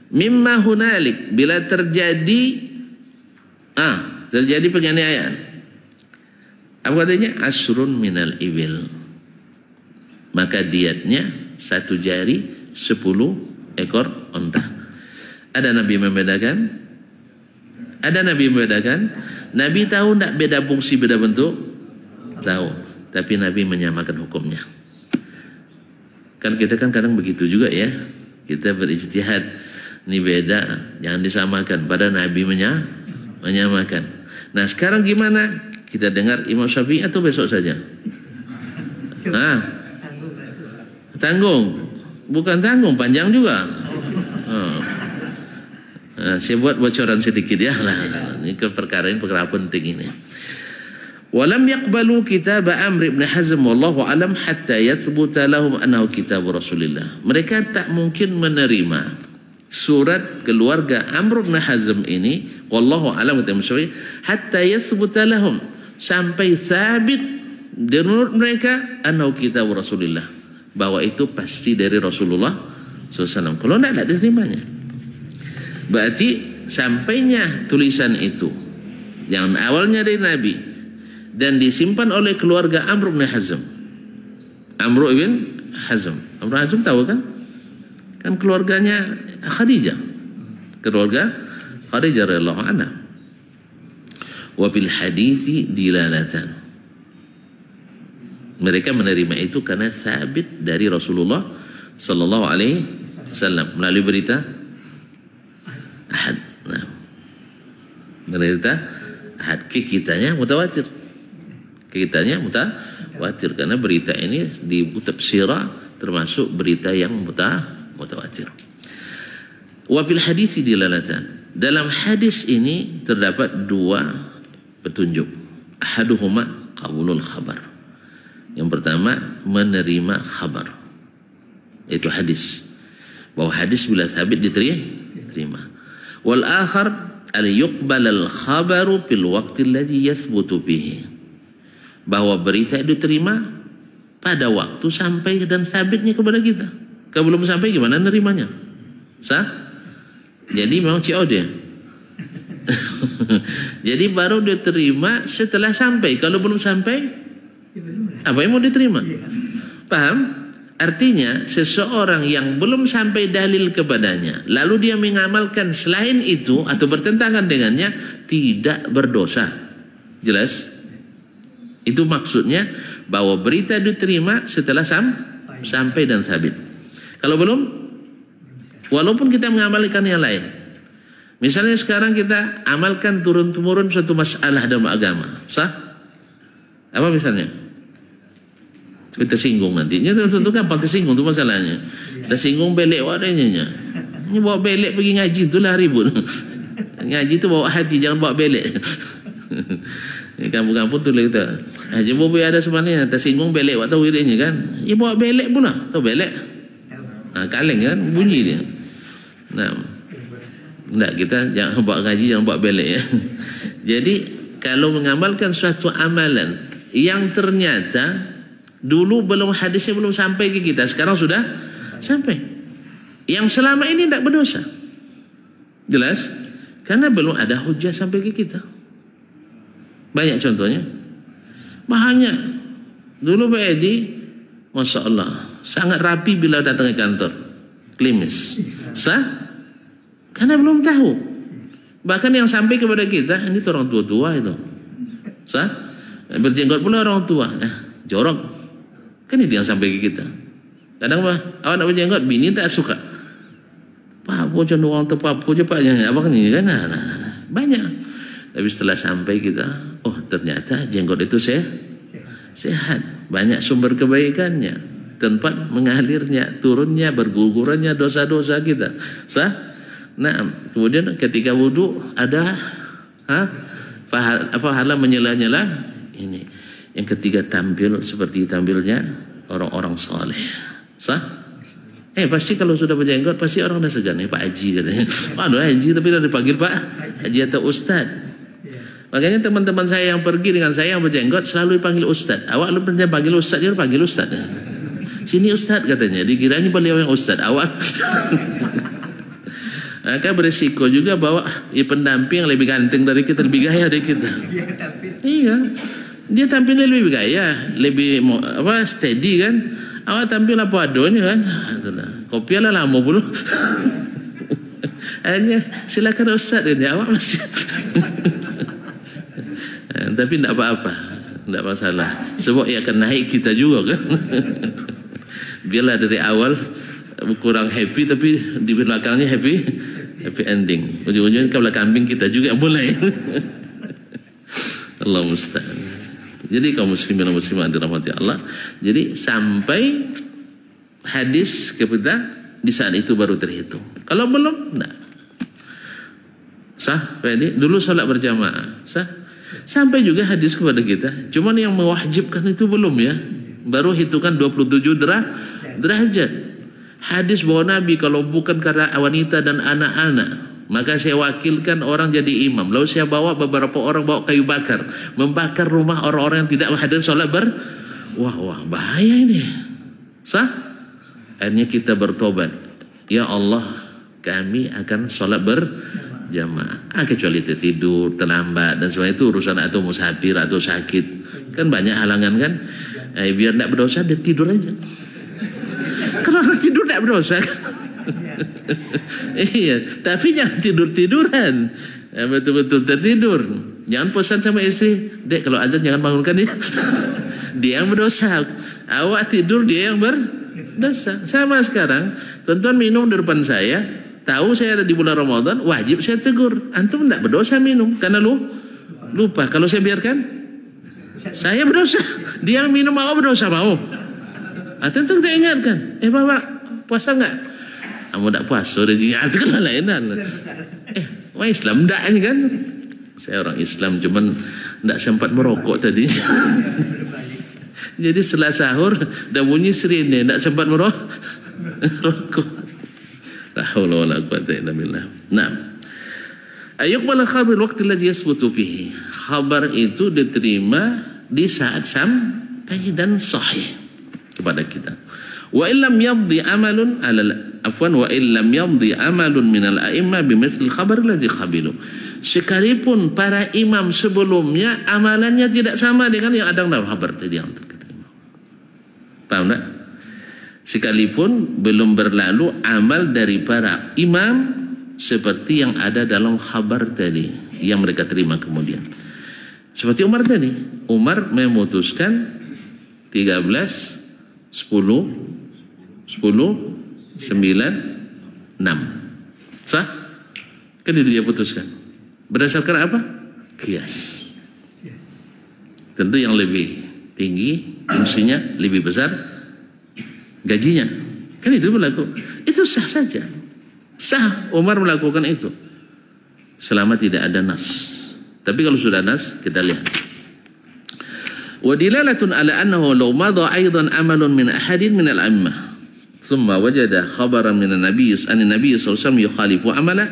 [SPEAKER 1] Mimma hunalik, bila terjadi penganiayaan. Apa katanya? Asrun minal ibil, maka diatnya 1 jari 10 ekor onta. Ada Nabi membedakan? Ada Nabi membedakan? Nabi tahu tak beda fungsi, beda bentuk? Tahu. Tapi Nabi menyamakan hukumnya. Kan kita kan kadang begitu juga ya. Kita berijtihad. Ini beda, jangan disamakan. Pada Nabi menyamakan. Nah sekarang gimana? Kita dengar Imam Syafi'i atau besok saja? Tanggung. Bukan tanggung, panjang juga. Saya buat bocoran sedikit ya lah. Ini perkara penting ini. Walam yaqbalu kitab Amr ibn Hazm wallahu alam hatta yathbuta lahum annahu kitab Rasulillah. Mereka tak mungkin menerima surat keluarga Amr bin Hazm ini, wallahu a'lam bishawab, hatta yathbuta lahum, sampai sabit di menurut mereka annahu kitab Rasulullah, bahwa itu pasti dari Rasulullah SAW. Kalau tidak diterimanya. Berarti sampainya tulisan itu yang awalnya dari Nabi dan disimpan oleh keluarga Amr bin Hazm. Amr bin Hazm. Amr bin Hazm tahu kan? Kan keluarganya Khadijah. Keluarga Khadijah radhiyallahu anha. Wa bil hadisi dilalatan. Mereka menerima itu karena sabit dari Rasulullah sallallahu alaihi wasallam melalui berita ahad. Nah, berita ahad, kitanya mutawatir. Kitanya mutawatir karena berita ini di tafsirah termasuk berita yang mutawatir. Wa fil hadisi dilalatan. Dalam hadis ini terdapat dua petunjuk. Ahaduhuma qabulul khabar. Yang pertama menerima khabar. Itu hadis. Bahwa hadis bila sabit diterima. Wal akhar al yuqbal al khabaru fil waqti alladhi yathbutu bihi. Bahwa berita itu diterima pada waktu sampai dan sabitnya kepada kita. Kalau belum sampai gimana nerimanya? Sah? Jadi memang COD dia. Jadi baru diterima setelah sampai. Kalau belum sampai, apa yang mau diterima? Paham? Artinya seseorang yang belum sampai dalil kepadanya, lalu dia mengamalkan selain itu atau bertentangan dengannya, tidak berdosa. Jelas? Itu maksudnya bahwa berita diterima setelah sampai dan sabit. Kalau belum, walaupun kita mengamalkan yang lain. Misalnya sekarang kita amalkan turun-temurun suatu masalah dalam agama. Sah? Apa misalnya? Tersinggung nantinya, tentu gampang tersinggung tu masalahnya. Tersinggung belek wadanya. Ini bawa belek pergi ngaji itulah ribut. Ngaji tu bawa hati, jangan bawa belek. Kampung-kampung tu lah kita. Jemur boleh ada sebenarnya tersinggung belek waktu wiridnya kan. Ya bawa belek pula. Tahu belek? Kaleng kan bunyi dia. Nah, tak, kita jangan bawa ngaji, jangan bawa belek ya. Jadi kalau mengamalkan suatu amalan yang ternyata dulu belum hadisnya belum sampai ke kita, sekarang sudah sampai, yang selama ini tidak berdosa. Jelas? Karena belum ada hujah sampai ke kita. Banyak contohnya. Banyak. Dulu Pak Edi, Masya Allah, sangat rapi bila datang ke kantor. Klimis. Sah? Karena belum tahu. Bahkan yang sampai kepada kita, ini orang tua-tua itu. Sah? Berjenggot pula orang tua. Jorok. Kan itu yang sampai ke kita. Kadang awak nak berjenggot, bini tak suka. Pak, apa macam orang terpapu je Pak. Abang ni kan. Banyak. Tapi setelah sampai kita, oh ternyata jenggot itu sehat. Banyak sumber kebaikannya. Tempat mengalirnya, turunnya, bergugurannya dosa-dosa kita. Sah? Nah, kemudian ketika wudu ada pahala menyela-nyela ini. Yang ketiga tampil seperti tampilnya orang-orang saleh. Sah? Pasti kalau sudah berjenggot pasti orang dah segan. Pak Haji katanya. Aduh Haji, tapi dah dipanggil Pak Haji atau Ustaz. Makanya teman-teman saya yang pergi dengan saya yang berjenggot selalu dipanggil Ustaz. Awak lu pernah panggil Ustaz, dia panggil Ustaz. Sini Ustaz katanya. Dikiranya beliau yang Ustaz. Awak. Maka berisiko juga bahwa pendamping yang lebih ganteng dari kita, lebih gaya dari kita. Iya. Dia tampilnya lebih gaya, lebih steady kan. Awak tampil apa adanya kan. Kopi lah lama pula. Akhirnya silakan Ustaz ini. Awak masih. Tapi tidak apa-apa, tidak masalah. Sebab ia akan naik kita juga kan. Biarlah dari awal kurang happy, tapi di belakangnya happy ending. Ujung-ujungnya kepala kambing kita juga mulai. Allah musta'an. Jadi kaum muslimin dan muslimat dirahmati Allah. Jadi sampai hadis kepada di saat itu baru terhitung. Kalau belum, tidak. Sah? Dulu solat berjamaah. Sah? Sampai juga hadis kepada kita. Cuman yang mewajibkan itu belum ya. Baru hitungan 27 derajat. hadis bahwa Nabi kalau bukan karena wanita dan anak-anak, maka saya wakilkan orang jadi imam. Lalu saya bawa beberapa orang bawa kayu bakar, membakar rumah orang-orang yang tidak hadir sholat wah bahaya ini. Sah? Akhirnya kita bertobat. Ya Allah, kami akan sholat berjamaah. Kecuali tidur, terlambat dan sebagainya, itu urusan atau musafir atau sakit. Kan banyak halangan kan. Biar tidak berdosa, dia tidur aja. Kalau orang tidur tidak berdosa kan? Iya, tapi jangan tidur-tiduran. Betul-betul tertidur. Jangan pesan sama istri, Dek kalau azan jangan bangunkan dia. Dia yang berdosa. Awak tidur, dia yang berdosa. Sama sekarang, tuan-tuan minum di depan saya, tahu saya ada di bulan Ramadan, wajib saya tegur. Antum tidak berdosa minum karena lupa. Kalau saya biarkan, saya berdosa. Dia yang minum, awak berdosa mau. Tentu kita ingatkan, Bapak puasa enggak? Kamu tak puasa rezeki itu kan lain. Wah Islam enggak ini kan? Saya orang Islam cuman enggak sempat merokok tadi. Jadi setelah sahur dah bunyi sirine, enggak sempat merokok. La haula wala quwwata illa billah. Naam. Ayuqbal khabar waktu alladhi yasbutu fihi. Khabar itu diterima di saat sampai dan sahih kepada kita. Wa illam yamdi amalun wa illam yamdi amalun minal a'imma bimithli khabar alladhi qabilu. Sekalipun para imam sebelumnya amalannya tidak sama dengan yang ada dalam khabar tadi yang terima. Paham tak? Sekalipun belum berlalu amal dari para imam seperti yang ada dalam khabar tadi yang mereka terima kemudian. Seperti Umar tadi. Umar memutuskan 13 10 9 6. Sah? Kan itu dia putuskan. Berdasarkan apa? Qiyas. Tentu yang lebih tinggi fungsinya, lebih besar gajinya. Kan itu berlaku. Itu sah saja. Sah Umar melakukan itu selama tidak ada nas. Tapi kalau sudah nas, kita lihat. ودلالة على أنه لو مضى أيضا عمل من أحد من الأئمة ثم وجد خبرا من النبي أن النبي صلى الله عليه وسلم يخالف عمله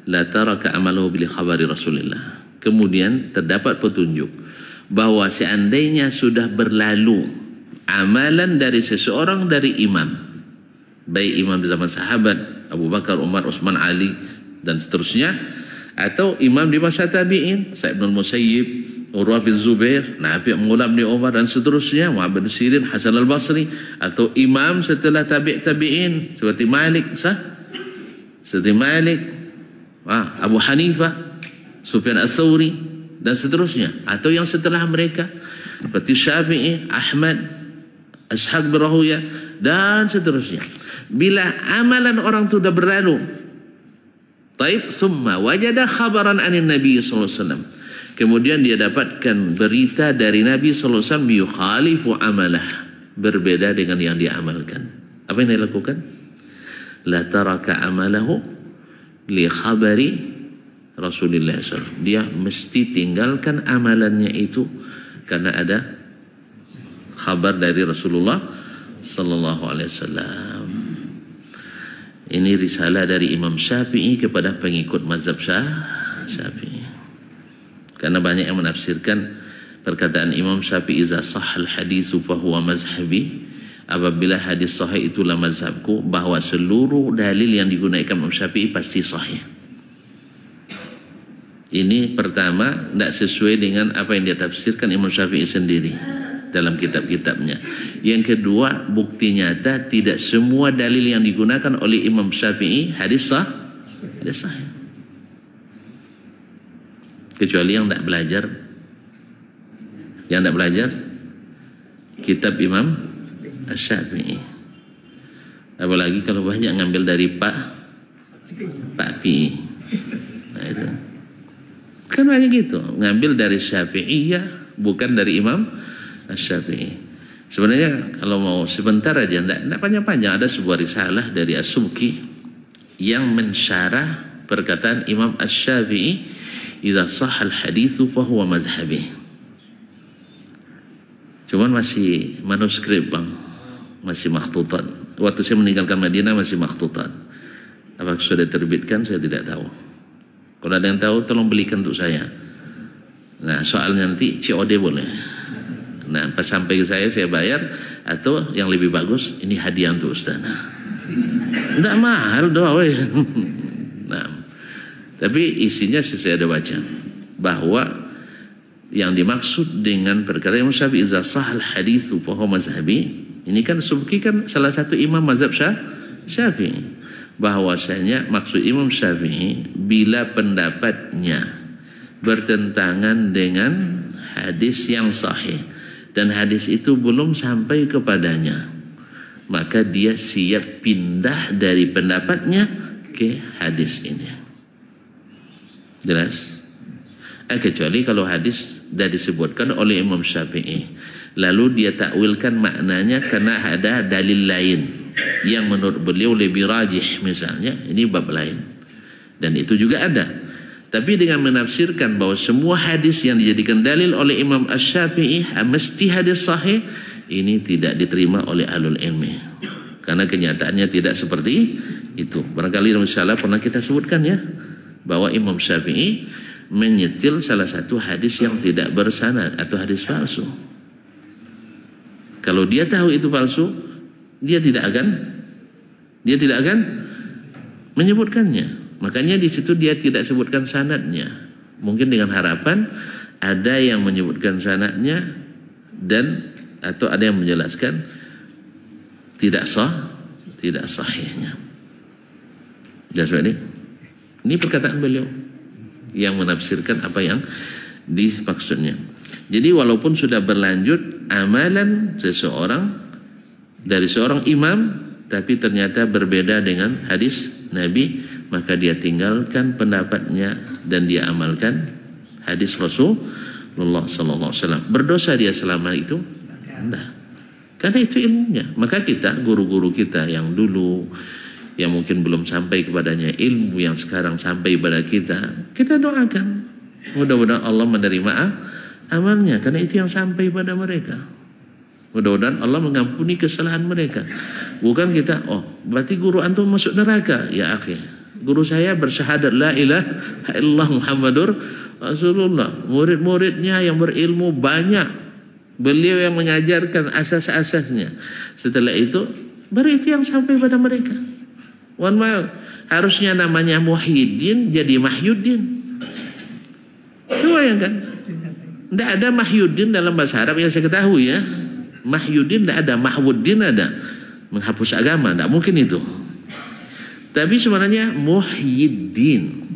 [SPEAKER 1] لا ترك عمله بخبر رسول الله. Kemudian terdapat petunjuk bahwa seandainya sudah berlalu amalan dari seseorang dari imam, baik imam di zaman sahabat Abu Bakar, Umar, Utsman, Ali dan seterusnya, atau imam di masa tabi'in, Sa'id bin Musayyib, Urwah bin Zubair, Nafi' Mulam bin Umar dan seterusnya, Muhammad bin Sirin, Hasan al-Basri, atau imam setelah tabi'in seperti Malik, seperti Malik, Abu Hanifah, Sufyan ats-Tsauri dan seterusnya, atau yang setelah mereka seperti Syafi'i, Ahmad, Ishaq bin Rahuyah dan seterusnya. Bila amalan orang itu sudah berlalu, taib, summa wajada khabaran anin Nabi sallallahu alaihi wasallam, kemudian dia dapatkan berita dari Nabi sallallahu alaihi wasallam yukhalifu amalah, berbeda dengan yang dia amalkan. Apa yang dia lakukan? La taraka amalahu li khabari Rasulullah SAW. Dia mesti tinggalkan amalannya itu karena ada khabar dari Rasulullah sallallahu alaihi wasallam. Ini risalah dari Imam Syafi'i kepada pengikut mazhab Syafi'i. Karena banyak yang menafsirkan perkataan Imam Syafi'i, iza sahal haditsu fa huwa mazhabi, apabila hadis sahih itulah mazhabku, bahwa seluruh dalil yang digunakan Imam Syafi'i pasti sahih. Ini pertama tidak sesuai dengan apa yang dia tafsirkan Imam Syafi'i sendiri dalam kitab-kitabnya. Yang kedua, bukti nyata tidak semua dalil yang digunakan oleh Imam Syafi'i hadis sahih. Kecuali yang tidak belajar kitab Imam Syafi'i. Apalagi kalau banyak ngambil dari Pak Pi. Nah, itu kan banyak gitu, ngambil dari Syafi'iyah bukan dari Imam Syafi'i. Sebenarnya kalau mau sebentar aja, tidak panjang-panjang, ada sebuah risalah dari As-Subki yang mensyarah perkataan Imam Asy-Syafi'i, idza sahal haditsu fa huwa mazhabi. Cuman masih manuskrip, Bang, masih makhtutat, waktu saya meninggalkan Madinah masih makhtutat. Apakah sudah terbitkan? Saya tidak tahu. Kalau ada yang tahu, tolong belikan untuk saya. Nah, soalnya nanti COD boleh. Nah, pas sampai ke saya bayar. Atau yang lebih bagus, ini hadiah untuk Ustaz. Tidak mahal doa. Nah, tapi isinya saya ada baca bahwa yang dimaksud dengan perkataan Imam Syafi'i idza sahal haditsu fa huwa mazhabi. Ini kan Subki kan salah satu imam mazhab Syafi'i. Bahwasanya maksud Imam Syafi'i bila pendapatnya bertentangan dengan hadis yang sahih dan hadis itu belum sampai kepadanya, maka dia siap pindah dari pendapatnya ke hadis ini. Jelas? Kecuali kalau hadis dah disebutkan oleh Imam Syafi'i, lalu dia takwilkan maknanya karena ada dalil lain yang menurut beliau lebih rajih misalnya, ini bab lain. Dan itu juga ada. Tapi dengan menafsirkan bahwa semua hadis yang dijadikan dalil oleh Imam Asy-Syafi'i mesti hadis sahih, ini tidak diterima oleh ahlul ilmi. Karena kenyataannya tidak seperti itu. Barangkali insyaallah pernah kita sebutkan ya, bahwa Imam Syafi'i menyetil salah satu hadis yang tidak bersanad atau hadis palsu. Kalau dia tahu itu palsu, dia tidak akan menyebutkannya. Makanya di situ dia tidak sebutkan sanadnya. Mungkin dengan harapan ada yang menyebutkan sanadnya dan atau ada yang menjelaskan tidak sahihnya. Jadi ini perkataan beliau yang menafsirkan apa yang dimaksudnya. Jadi walaupun sudah berlanjut amalan seseorang dari seorang imam, tapi ternyata berbeda dengan hadis Nabi, maka dia tinggalkan pendapatnya dan dia amalkan hadis Rasulullah sallallahu alaihi wasallam. Berdosa dia selama itu? Tidak. Karena itu ilmunya. Maka kita, guru-guru kita yang dulu yang mungkin belum sampai kepadanya ilmu yang sekarang sampai pada kita doakan. Mudah-mudahan Allah menerima amalnya, karena itu yang sampai pada mereka. Mudah-mudahan Allah mengampuni kesalahan mereka. Bukan kita, berarti guru antum masuk neraka. Ya akhi, guru saya bersyahadat la ilaha illallah Muhammadur Rasulullah. Murid-muridnya yang berilmu banyak. Beliau yang mengajarkan asas-asasnya. Setelah itu, baru itu yang sampai pada mereka. Mohon maaf, harusnya namanya Muhyiddin jadi Mahyuddin. Coba yang kan? Tidak ada Mahyuddin dalam bahasa Arab yang saya ketahui ya. Mahyuddin tidak ada, Mahwuddin ada. Menghapus agama, tidak mungkin itu. Tapi sebenarnya Muhyiddin.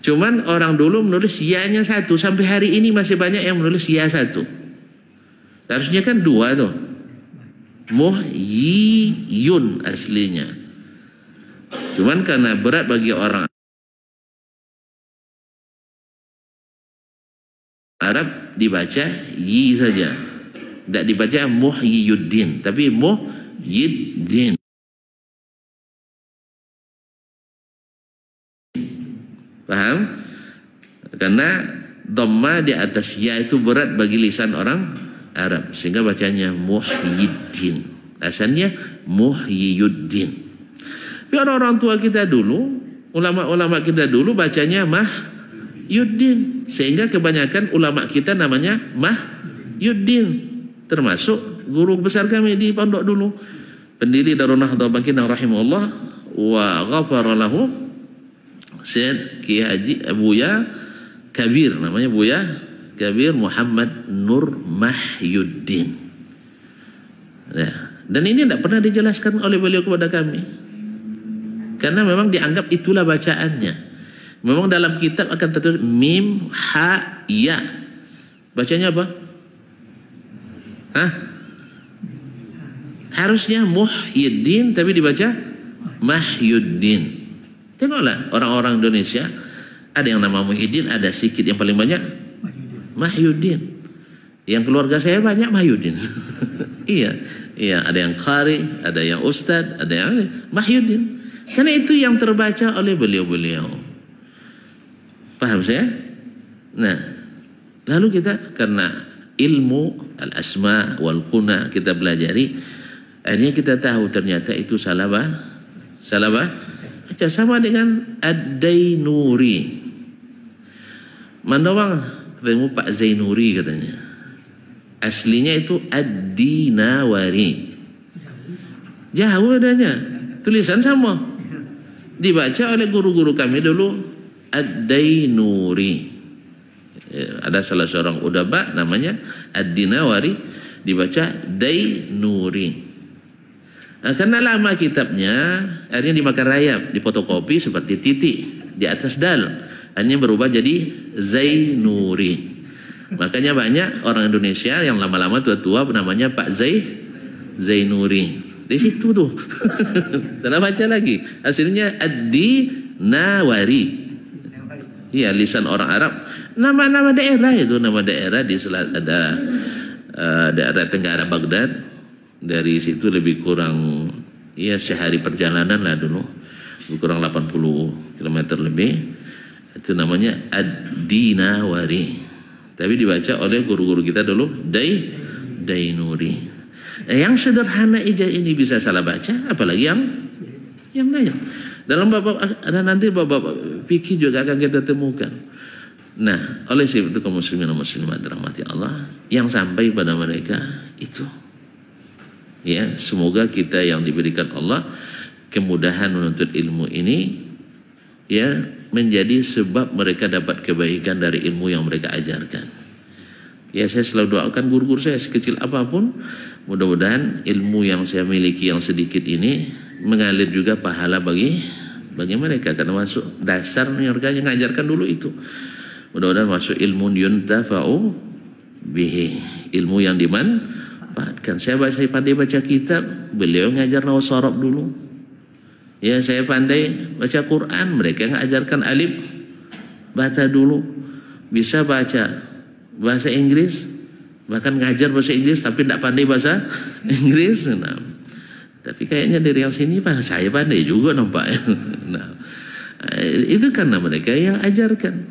[SPEAKER 1] Cuman orang dulu menulis ya-nya satu. Sampai hari ini masih banyak yang menulis ya satu. Harusnya kan dua tuh. Muhyiyun aslinya. Cuman karena berat bagi orang Arab dibaca yi saja. Tidak dibaca Muhyiddin, tapi Muhyiddin. Paham? Karena dhamma di atas ya itu berat bagi lisan orang Arab, sehingga bacanya Muhyiddin. Asalnya Muhyiddin. Tapi orang-orang tua kita dulu, ulama-ulama kita dulu bacanya Mahyuddin, sehingga kebanyakan ulama kita namanya Mahyuddin. Termasuk guru besar kami di pondok dulu, pendiri Darun Nahdlatul Baqina rahimahullah wa ghafara lahu, Syekh Ki Haji Buya Kabir, namanya Buya Kabir Muhammad Nur Mahyuddin. Ya. Dan ini tidak pernah dijelaskan oleh beliau kepada kami, karena memang dianggap itulah bacaannya. Memang dalam kitab akan tertulis mim ha ya. Bacanya apa? Harusnya Muhyiddin tapi dibaca Mahyuddin. Tengoklah orang-orang Indonesia, ada yang nama Muhyiddin, ada sedikit yang paling banyak Mahyuddin. Yang keluarga saya banyak Mahyuddin. Iya, ada yang qari, ada yang ustad, ada yang Mahyuddin. Karena itu yang terbaca oleh beliau-beliau. Paham saya? Nah, lalu kita karena ilmu al-asma wal kuna kita pelajari, Akhirnya kita tahu ternyata itu salah baca, sama dengan Ad-Dainuri. Mandawang ketemu Pak Zainuri katanya. Aslinya itu Ad-Dinawari. Jauh adanya, tulisan sama. Dibaca oleh guru-guru kami dulu Ad-Dainuri. Ada salah seorang udaba namanya Ad-Dinawari, dibaca Dainuri. Nah, karena lama kitabnya, akhirnya dimakan rayap, difotokopi seperti titik di atas dal, akhirnya berubah jadi Zainuri. Makanya banyak orang Indonesia yang lama-lama tua-tua namanya Pak Zainuri. Di situ tuh. Tidak baca lagi. Hasilnya Ad-Dinawari. Iya, lisan orang Arab. Nama-nama daerah itu, nama daerah di ada daerah Tenggara Baghdad. Dari situ lebih kurang ya sehari perjalanan lah dulu. Lebih kurang 80 km lebih. Itu namanya Ad-Dinawari. Tapi dibaca oleh guru-guru kita dulu Dainuri. Yang sederhana aja ini bisa salah baca, apalagi yang lain. Dalam bab ada nanti bab fikih juga akan kita temukan. Nah, oleh sebab itu kaum muslimin dan muslimat dirahmati Allah, yang sampai pada mereka itu. Ya, semoga kita yang diberikan Allah kemudahan menuntut ilmu ini ya menjadi sebab mereka dapat kebaikan dari ilmu yang mereka ajarkan. Ya, saya selalu doakan guru-guru saya sekecil apapun, mudah-mudahan ilmu yang saya miliki yang sedikit ini mengalir juga pahala bagi mereka, karena masuk dasar mereka yang ngajarkan dulu itu. Mudah-mudahan masuk ilmu yuntafa'u bihi, ilmu yang dimanfaatkan. Saya pandai baca kitab, beliau ngajar nahwu sharab dulu. Ya, saya pandai baca Quran, mereka ngajarkan alif baca dulu. Bisa baca bahasa Inggris, bahkan ngajar bahasa Inggris tapi tidak pandai bahasa Inggris. Nah, tapi kayaknya dari yang sini saya pandai juga nampaknya. Nah, itu karena mereka yang ajarkan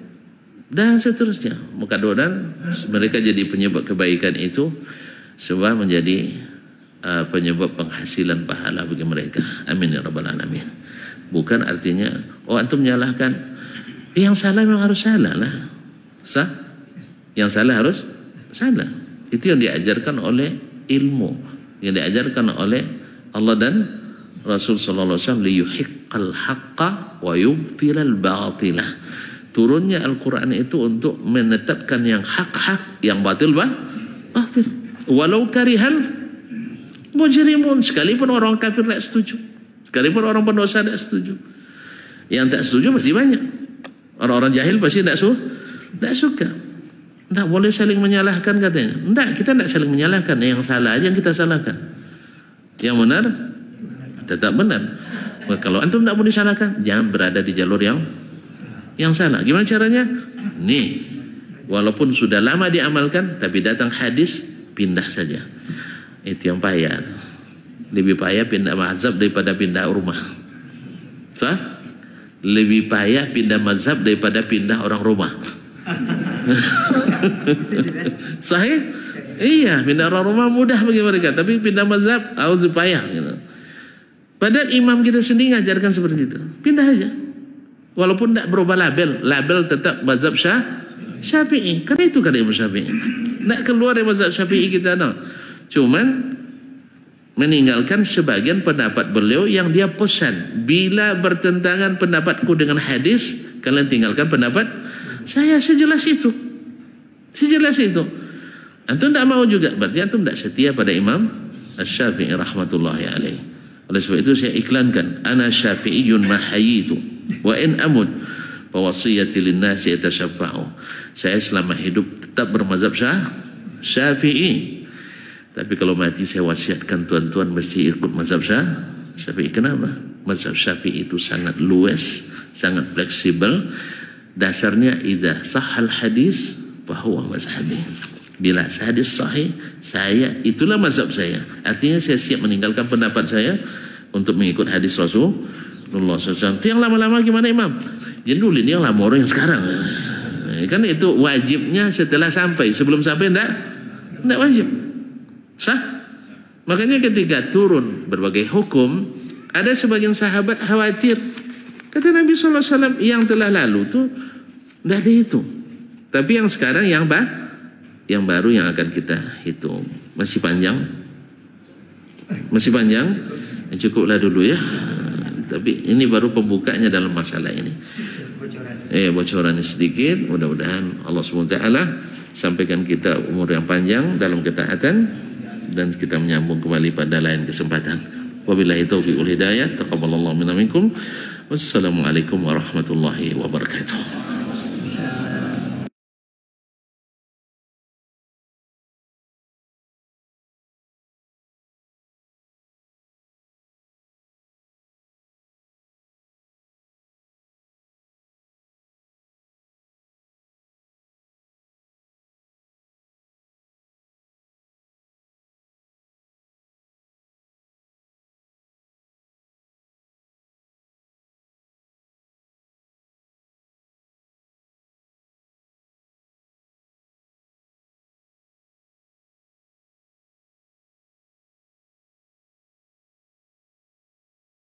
[SPEAKER 1] dan seterusnya. Mudah-mudahan mereka jadi penyebab kebaikan itu, sebab menjadi penyebab penghasilan pahala bagi mereka. Amin ya rabbal alamin. Bukan artinya antum menyalahkan. Yang salah memang harus salah lah. Yang salah harus salah. Itu yang diajarkan oleh ilmu, yang diajarkan oleh Allah dan Rasul sallallahu alaihi wasallam, liyuhiqqal haqqa wa yubtilal batila. Turunnya Al-Qur'an itu untuk menetapkan yang hak-hak, yang batil batil. Walau karihal mujrimun, sekalipun orang kafir tidak setuju, sekalipun orang pendosa tidak setuju. Yang tak setuju pasti banyak. Orang-orang jahil pasti tidak suka. Tidak boleh saling menyalahkan katanya. Tidak, kita tidak saling menyalahkan. Yang salah aja yang kita salahkan. Yang benar tetap benar. Kalau antum tidak mau disalahkan, jangan berada di jalur yang salah. Gimana caranya? Nih, walaupun sudah lama diamalkan, tapi datang hadis, pindah saja. Itu yang payah. Lebih payah pindah mazhab daripada pindah rumah. Sah? Lebih payah pindah mazhab daripada pindah orang rumah. Sahih? Iya, pindah orang rumah mudah bagi mereka, tapi pindah mazhab harus payah gitu. Padahal imam kita sendiri ngajarkan seperti itu. Pindah aja. Walaupun tidak berubah label tetap mazhab Syafi'i. Karena itu kata Imam Syafi'i. Tidak keluar dari mazhab Syafi'i kita, no. Cuman meninggalkan sebagian pendapat beliau yang dia pesan, bila bertentangan pendapatku dengan hadis, kalian tinggalkan pendapat saya. Sejelas itu. Antum tidak mau juga, berarti antum tidak setia pada Imam Asy-Syafi'i rahmatullahi alaih. Oleh sebab itu saya iklankan, ana syafi'iyyun ma hayitu wa in amut fa wasiyati lin-nasi yatasyaffa'u. Saya selama hidup tetap bermazhab Syafi'i. Tapi kalau mati saya wasiatkan tuan-tuan mesti ikut mazhab Syafi'i. Kenapa? Mazhab Syafi'i itu sangat luas, sangat fleksibel. Dasarnya idza sahhal hadis bahwa mazhabi. Bila hadis sahih, itulah mazhab saya. Artinya saya siap meninggalkan pendapat saya untuk mengikut hadis Rasulullah SAW. Itu yang lama-lama gimana Imam? Jadi dulu ini yang lama orang yang sekarang. Kan itu wajibnya setelah sampai. Sebelum sampai enggak wajib. Sah? Makanya ketika turun berbagai hukum, ada sebagian sahabat khawatir. Kata Nabi SAW, yang telah lalu tuh tidak dihitung. Tapi yang sekarang yang baru yang akan kita hitung. Masih panjang? Masih panjang? Cukuplah dulu ya. Tapi ini baru pembukanya dalam masalah ini. Bocorannya sedikit. Mudah-mudahan Allah SWT sampaikan kita umur yang panjang dalam ketaatan, dan kita menyambung kembali pada lain kesempatan. Wabillahi taufiq wal hidayah. Taqabbalallahu minna minkum. Wassalamualaikum warahmatullahi wabarakatuh.